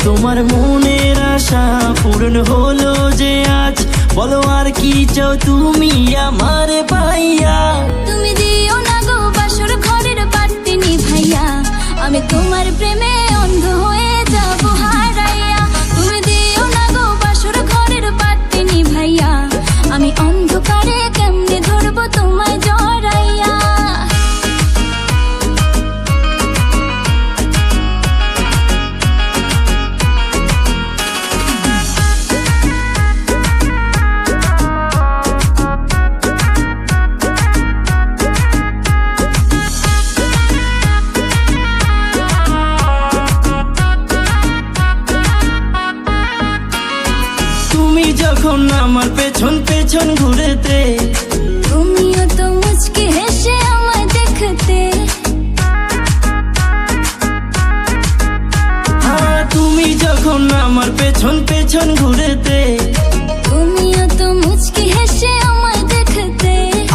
তোমার মনের আশা পূরণ হলো যে আজ, বলো আর কি চাও তুমি আমার পাইয়া। তুমি দিও না গো বাসর ঘরের বাতি নিভাইয়া, আমি তোমার প্রেমে অন্ধ হয়ে যাব হারাইয়া। তুমি দিও না গো বাসর ঘরের বাতি নিভাইয়া, আমি অন্ধকারে কেমনে ধরবো তোমায় জড়াইয়া। তুমি যখন আমার পেছন পেছন ঘুরেতে, তুমিও তো মুচকি হেসে আমায় দেখতে। তুমি যখন আমার পেছন পেছন ঘুরেতে, তুমিও তো মুচকি হেসে আমায় দেখতে।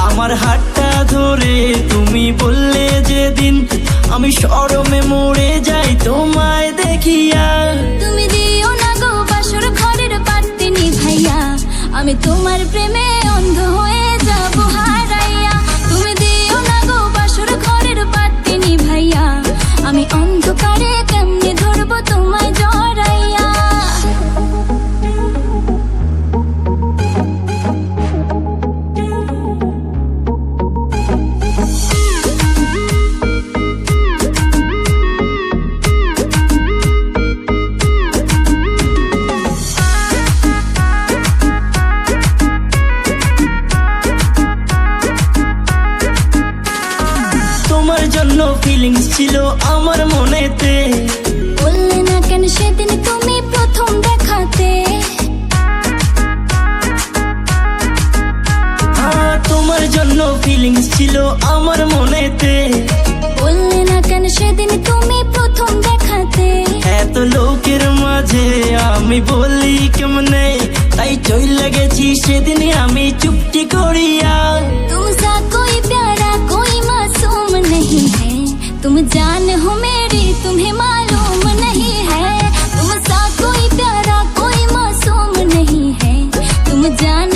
আমার হাতটা ধরে তুমি বললে যেদিন, আমি শরমে মরে যাই তোমায় দেখিয়া। তুমি দিও না গো বাসর ঘরের বাতি নিভাইয়া, আমি তোমার প্রেমে অন্ধ হয়ে যাব হারাইয়া। তুমি দিও না গো বাসর ঘরের বাতি নিভাইয়া, আমি অন্ধকারে কেমনে ধরবো তোমায় জড়াইয়া। তোমার জন্য ফিলিংস ছিল আমার মনেতে, বললে না কেন সেদিন তুমি প্রথম দেখাতে। তোমার জন্য ফিলিংস ছিল আমার মনেতে, বললে না কেন সেদিন তুমি প্রথম দেখাতে। এত লোকের মাঝে আমি বলি কেমনে, তাই চইলা গেছি সেদিন আমি চুপটি করিয়া। तुमसा कोई प्यारा कोई मासूम नहीं है, तुम जान हो मेरी तुम्हें मालूम नहीं है। तुमसा कोई प्यारा कोई मासूम नहीं है, तुम जान